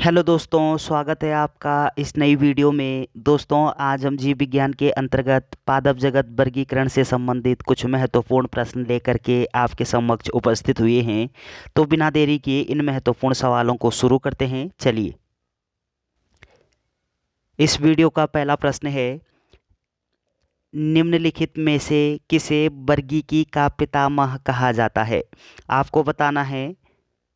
Hello दोस्तों, स्वागत है आपका इस नई वीडियो में। दोस्तों, आज हम जीव विज्ञान के अंतर्गत पादप जगत वर्गीकरण से संबंधित कुछ महत्वपूर्ण प्रश्न लेकर के आपके समक्ष उपस्थित हुए हैं। तो बिना देरी किए इन महत्वपूर्ण सवालों को शुरू करते हैं। चलिए, इस वीडियो का पहला प्रश्न है, निम्नलिखित में से किसे वर्गीकी का पितामह कहा जाता है? आपको बताना है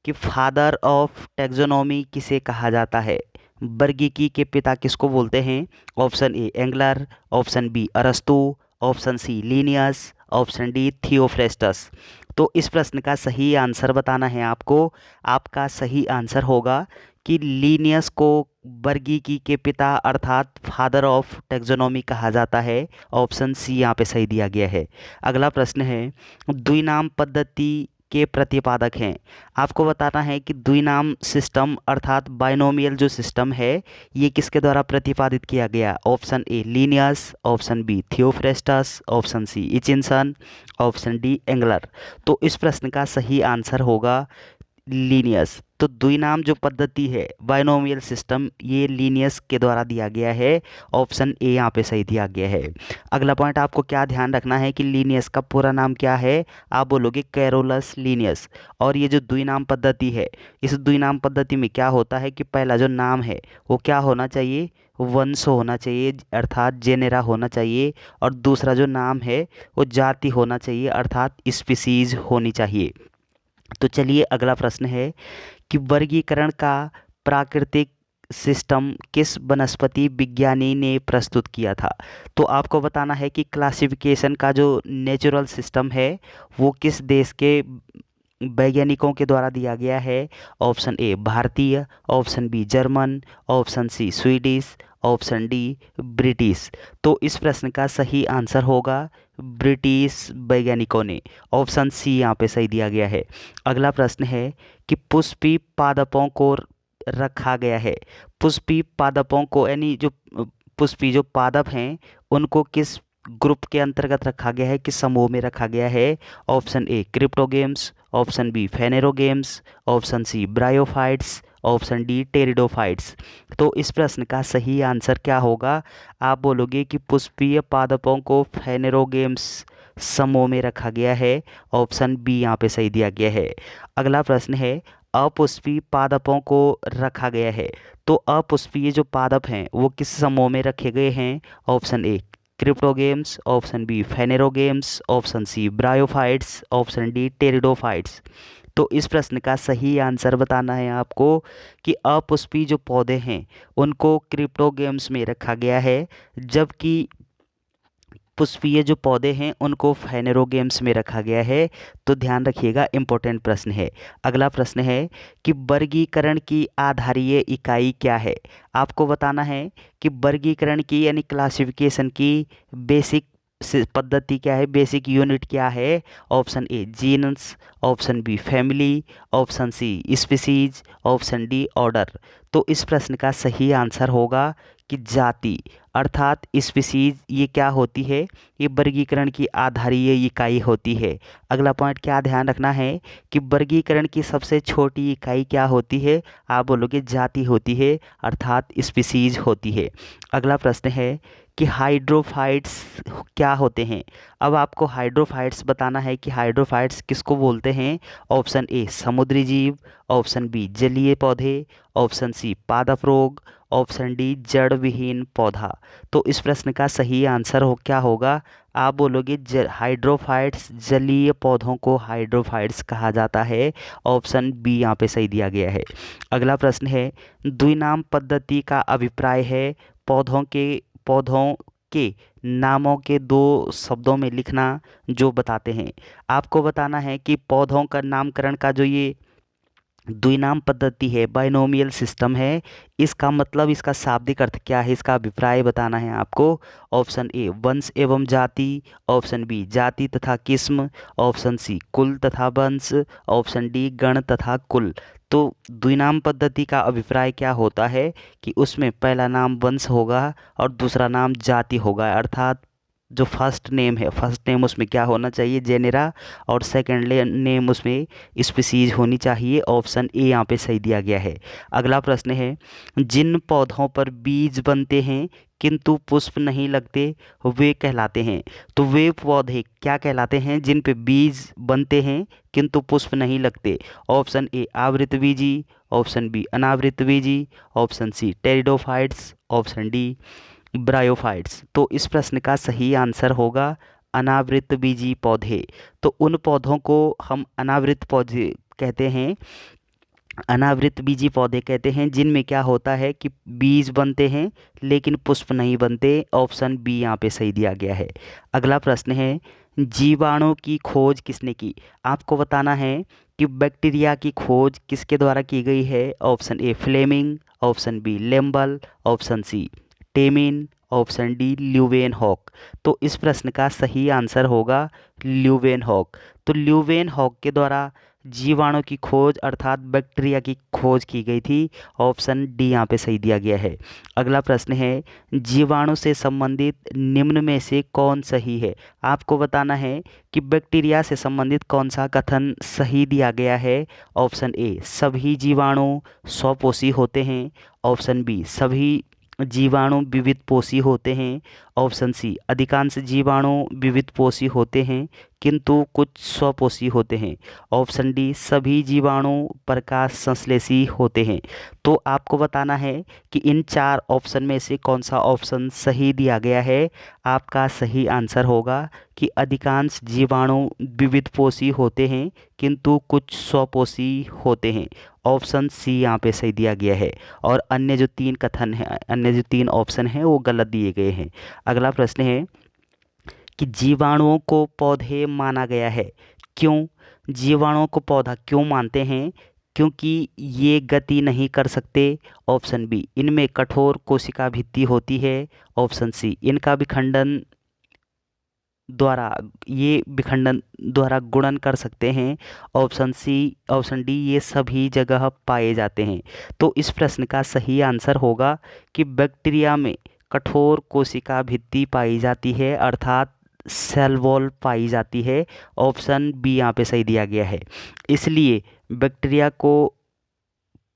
कि फादर ऑफ टैक्सोनॉमी किसे कहा जाता है। वर्गीकी के पिता किसको बोलते हैं? Option A Engler, option B अरस्तु, option C Linnaeus, option D Theophrastus. तो इस प्रश्न का सही आंसर बताना है आपको। आपका सही आंसर होगा कि लीनियस को वर्गीकी के पिता अर्थात फादर ऑफ टैक्सोनॉमी कहा जाता है। ऑप्शन सी यहाँ पे सही दिया गया है। अगला प्रश्न है, द्विनाम पद्धति के प्रतिपादक हैं। आपको बताना है कि द्विनाम सिस्टम अर्थात बाइनोमियल जो सिस्टम है ये किसके द्वारा प्रतिपादित किया गया? Option A Linnaeus, option B Theophrastus, option C Hutchinson, option D Engler. तो इस प्रश्न का सही आंसर होगा लीनियस। तो द्विनाम जो पद्धति है बाइनोमियल सिस्टम ये लीनियस के द्वारा दिया गया है। ऑप्शन ए यहाँ पे सही दिया गया है। अगला पॉइंट आपको क्या ध्यान रखना है कि लीनियस का पूरा नाम क्या है? आप बोलोगे कैरोलस लीनियस। और ये जो द्विनाम पद्धति है इस द्विनाम पद्धति में क्या होता है कि पहला जो नाम है वो क्या होना चाहिए? वंश होना चाहिए अर्थात जेनेरा होना चाहिए। और दूसरा जो नाम है वो जाति होना चाहिए अर्थात स्पीसीज होनी चाहिए। तो चलिए, अगला प्रश्न है कि वर्गीकरण का प्राकृतिक सिस्टम किस वनस्पति विज्ञानी ने प्रस्तुत किया था? तो आपको बताना है कि क्लासिफिकेशन का जो नेचुरल सिस्टम है वो किस देश के वैज्ञानिकों के द्वारा दिया गया है? ऑप्शन ए भारतीय, option B German, option C Swedish, option D British. तो इस प्रश्न का सही आंसर होगा ब्रिटिश वैज्ञानिकों ने। ऑप्शन सी यहाँ पे सही दिया गया है। अगला प्रश्न है कि पुष्पी पादपों को रखा गया है। पुष्पी पादपों को यानी जो पुष्पी जो पादप हैं उनको किस ग्रुप के अंतर्गत रखा गया है, किस समूह में रखा गया है? Option A cryptogams, option B phanerogams, option C bryophytes, option D pteridophytes. तो इस प्रश्न का सही आंसर क्या होगा? आप बोलोगे कि पुष्पीय पादपों को फेनेरोगेम्स समूह में रखा गया है। ऑप्शन बी यहाँ पे सही दिया गया है। अगला प्रश्न है, अपुष्पीय पादपों को रखा गया है। तो अपुष्पीय जो पादप हैं वो किस समूह में रखे गए हैं? Option A cryptogams, option B phanerogams, option C bryophytes, option D pteridophytes. तो इस प्रश्न का सही आंसर बताना है आपको कि अपुष्पी जो पौधे हैं उनको क्रिप्टोगेम्स में रखा गया है, जबकि पुष्पीय जो पौधे हैं उनको फेनेरोगेम्स में रखा गया है। तो ध्यान रखिएगा, इंपॉर्टेंट प्रश्न है। अगला प्रश्न है कि वर्गीकरण की आधारीय इकाई क्या है? आपको बताना है कि वर्गीकरण की यानी क्लासिफिकेशन की बेसिक पद्धति क्या है, बेसिक यूनिट क्या है? Option A genus, option B family, option C species, option D order. तो इस प्रश्न का सही आंसर होगा कि जाति अर्थात स्पीसीज ये क्या होती है? ये वर्गीकरण की आधारीय इकाई होती है। अगला पॉइंट क्या ध्यान रखना है कि वर्गीकरण की सबसे छोटी इकाई क्या होती है? आप बोलोगे जाति होती है अर्थात स्पीसीज होती है। अगला प्रश्न है कि हाइड्रोफाइट्स क्या होते हैं? अब आपको हाइड्रोफाइट्स बताना है कि हाइड्रोफाइट्स किसको बोलते हैं? ऑप्शन ए समुद्री जीव, ऑप्शन बी जलीय पौधे, ऑप्शन सी पादप रोग, ऑप्शन डी जड़ विहीन पौधा। तो इस प्रश्न का सही आंसर हो क्या होगा? आप बोलोगे हाइड्रोफाइट्स जलीय पौधों को हाइड्रोफाइट्स कहा जाता है। ऑप्शन बी यहाँ पे सही दिया गया है। अगला प्रश्न है, द्विनाम पद्धति का अभिप्राय है पौधों के नामों के दो शब्दों में लिखना जो बताते हैं। आपको बताना है कि पौधों का नामकरण का जो ये द्विनाम पद्धति है बाइनोमियल सिस्टम है, इसका मतलब इसका शाब्दिक अर्थ क्या है, इसका अभिप्राय बताना है आपको। ऑप्शन ए वंश एवं जाति, ऑप्शन बी जाति तथा किस्म, ऑप्शन सी कुल तथा वंश, ऑप्शन डी गण तथा कुल। तो द्विनाम पद्धति का अभिप्राय क्या होता है कि उसमें पहला नाम वंश होगा और दूसरा नाम जाति होगा अर्थात जो फर्स्ट नेम है, फर्स्ट नेम उसमें क्या होना चाहिए, जेनेरा, और सेकेंड नेम उसमें स्पीसीज होनी चाहिए। ऑप्शन ए यहाँ पे सही दिया गया है। अगला प्रश्न है, जिन पौधों पर बीज बनते हैं किंतु पुष्प नहीं लगते वे कहलाते हैं। तो वे पौधे क्या कहलाते हैं जिन पे बीज बनते हैं किंतु पुष्प नहीं लगते। ऑप्शन ए आवृतबीजी, ऑप्शन बी अनावृतबीजी, option C pteridophytes, option D bryophytes. तो इस प्रश्न का सही आंसर होगा अनावृतबीजी पौधे। तो उन पौधों को हम अनावृत पौधे कहते हैं, अनावृत बीजी पौधे कहते हैं जिनमें क्या होता है कि बीज बनते हैं लेकिन पुष्प नहीं बनते। ऑप्शन बी यहाँ पे सही दिया गया है। अगला प्रश्न है, जीवाणु की खोज किसने की। आपको बताना है कि बैक्टीरिया की खोज किसके द्वारा की गई है। Option A Fleming, option B Lambl, option C Temin, option D Leeuwenhoek. तो इस प्रश्न का सही आंसर होगा ल्यूवेनहॉक। तो ल्यूवेनहॉक के द्वारा जीवाणु की खोज अर्थात बैक्टीरिया की खोज की गई थी। ऑप्शन डी यहाँ पे सही दिया गया है। अगला प्रश्न है, जीवाणु से संबंधित निम्न में से कौन सही है। आपको बताना है कि बैक्टीरिया से संबंधित कौन सा कथन सही दिया गया है। ऑप्शन ए सभी जीवाणु स्वपोषी होते हैं, ऑप्शन बी सभी जीवाणु विविधपोषी होते हैं, ऑप्शन सी अधिकांश जीवाणु विविधपोषी होते हैं किंतु कुछ स्वपोषी होते हैं, ऑप्शन डी सभी जीवाणु प्रकाश संश्लेषी होते हैं। तो आपको बताना है कि इन चार ऑप्शन में से कौन सा ऑप्शन सही दिया गया है। आपका सही आंसर होगा कि अधिकांश जीवाणु विविधपोषी होते हैं किंतु कुछ स्वपोषी होते हैं। ऑप्शन सी यहाँ पे सही दिया गया है और अन्य जो तीन कथन है, अन्य जो तीन ऑप्शन हैं वो गलत दिए गए हैं। अगला प्रश्न है कि जीवाणुओं को पौधे माना गया है, क्यों। जीवाणुओं को पौधा क्यों मानते हैं, क्योंकि ये गति नहीं कर सकते। ऑप्शन बी इनमें कठोर कोशिका भित्ति होती है, ऑप्शन सी इनका विखंडन द्वारा ये विखंडन द्वारा गुणन कर सकते हैं, ऑप्शन सी ऑप्शन डी ये सभी जगह पाए जाते हैं। तो इस प्रश्न का सही आंसर होगा कि बैक्टीरिया में कठोर कोशिका भित्ति पाई जाती है अर्थात सेल वॉल पाई जाती है। ऑप्शन बी यहाँ पे सही दिया गया है, इसलिए बैक्टीरिया को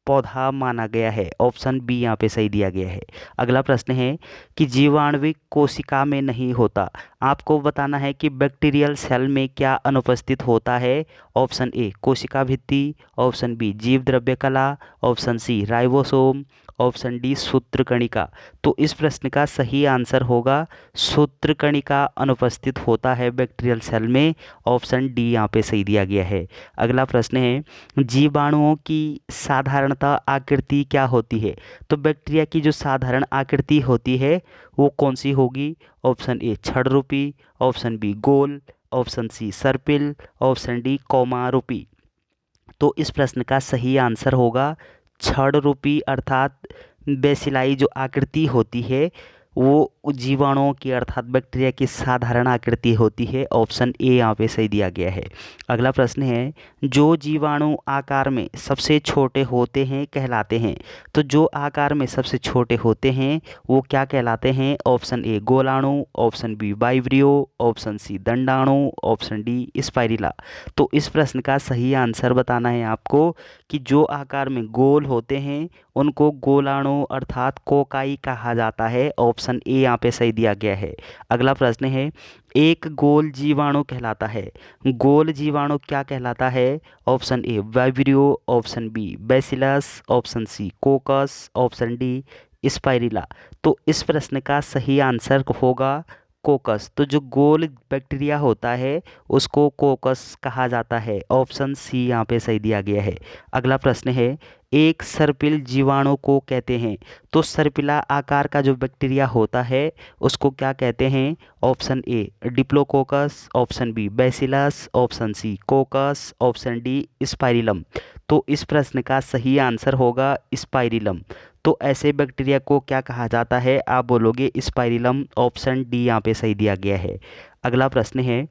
पौधा माना गया है। ऑप्शन बी यहाँ पे सही दिया गया है। अगला प्रश्न है कि जीवाणुविक कोशिका में नहीं होता। आपको बताना है कि बैक्टीरियल सेल में क्या अनुपस्थित होता है। ऑप्शन ए कोशिका भित्ति, ऑप्शन बी जीव द्रव्य कला, option C ribosome, option D सूत्रकणिका। तो इस प्रश्न का सही आंसर होगा सूत्रकणिका अनुपस्थित होता है बैक्टीरियल सेल में। ऑप्शन डी यहाँ पे सही दिया गया है। अगला प्रश्न है, जीवाणुओं की साधारणतः आकृति क्या होती है। तो बैक्टीरिया की जो साधारण आकृति होती है वो कौन सी होगी। ऑप्शन ए छड़ रूपी, ऑप्शन बी गोल, ऑप्शन सी सर्पिल, ऑप्शन डी कौमा रूपी। तो इस प्रश्न का सही आंसर होगा छड़ रूपी अर्थात बेसिलाई जो आकृति होती है वो जीवाणुओं की अर्थात बैक्टीरिया की साधारण आकृति होती है। ऑप्शन ए यहाँ पे सही दिया गया है। अगला प्रश्न है, जो जीवाणु आकार में सबसे छोटे होते हैं कहलाते हैं। तो जो आकार में सबसे छोटे होते हैं वो क्या कहलाते हैं। ऑप्शन ए गोलाणु, option B vibrio, option C दंडाणु, ऑप्शन डी स्पाइरिला। तो इस प्रश्न का सही आंसर बताना है आपको कि जो आकार में गोल होते हैं उनको गोलाणु अर्थात कोकाई कहा जाता है। ऑप्शन ए यहाँ पे सही दिया गया है। अगला प्रश्न है, एक गोल जीवाणु कहलाता है। गोल जीवाणु क्या कहलाता है। Option A vibrio, option B bacillus, option C coccus, option D spirilla. तो इस प्रश्न का सही आंसर होगा कोकस। तो जो गोल बैक्टीरिया होता है उसको कोकस कहा जाता है। ऑप्शन सी यहाँ पे सही दिया गया है। अगला प्रश्न है, एक सर्पिल जीवाणु को कहते हैं। तो सर्पिला आकार का जो बैक्टीरिया होता है उसको क्या कहते हैं। Option A diplococcus, option B bacillus, option C coccus, option D spirillum. तो इस प्रश्न का सही आंसर होगा स्पाइरिलम। तो ऐसे बैक्टीरिया को क्या कहा जाता है, आप बोलोगे स्पाइरिलम। ऑप्शन डी यहाँ पे सही दिया गया है। अगला प्रश्न है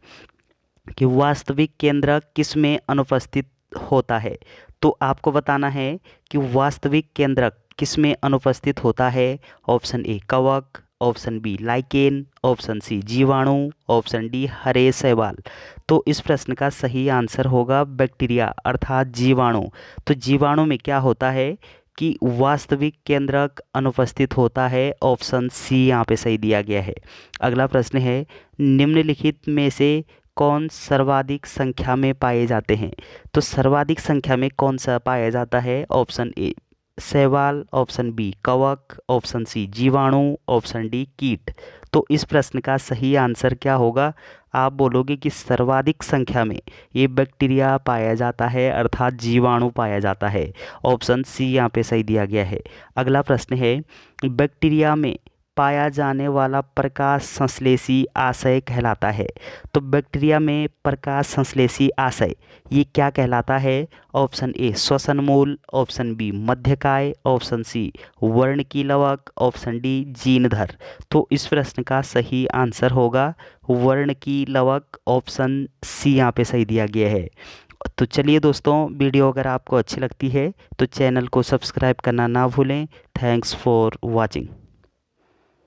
कि वास्तविक केंद्रक किस में अनुपस्थित होता है। तो आपको बताना है कि वास्तविक केंद्रक किस में अनुपस्थित होता है। ऑप्शन ए कवक, option B lichen, option C जीवाणु, ऑप्शन डी हरे शैवाल। तो इस प्रश्न का सही आंसर होगा बैक्टीरिया अर्थात जीवाणु। तो जीवाणु में क्या होता है कि वास्तविक केंद्रक अनुपस्थित होता है। ऑप्शन सी यहाँ पे सही दिया गया है। अगला प्रश्न है, निम्नलिखित में से कौन सर्वाधिक संख्या में पाए जाते हैं। तो सर्वाधिक संख्या में कौन सा पाया जाता है। ऑप्शन ए शैवाल, ऑप्शन बी कवक, ऑप्शन सी जीवाणु, ऑप्शन डी कीट। तो इस प्रश्न का सही आंसर क्या होगा। आप बोलोगे कि सर्वाधिक संख्या में ये बैक्टीरिया पाया जाता है अर्थात जीवाणु पाया जाता है। ऑप्शन सी यहाँ पे सही दिया गया है। अगला प्रश्न है, बैक्टीरिया में पाया जाने वाला प्रकाश संश्लेषी आशय कहलाता है। तो बैक्टीरिया में प्रकाश संश्लेषी आशय ये क्या कहलाता है। ऑप्शन ए श्वसन मूल, ऑप्शन बी मध्यकाय, ऑप्शन सी वर्णकीलवक, ऑप्शन डी जीनधर। तो इस प्रश्न का सही आंसर होगा वर्णकीलवक, ऑप्शन सी यहाँ पे सही दिया गया है। तो चलिए दोस्तों, वीडियो अगर आपको अच्छी लगती है तो चैनल को सब्सक्राइब करना ना भूलें। Thanks for watching.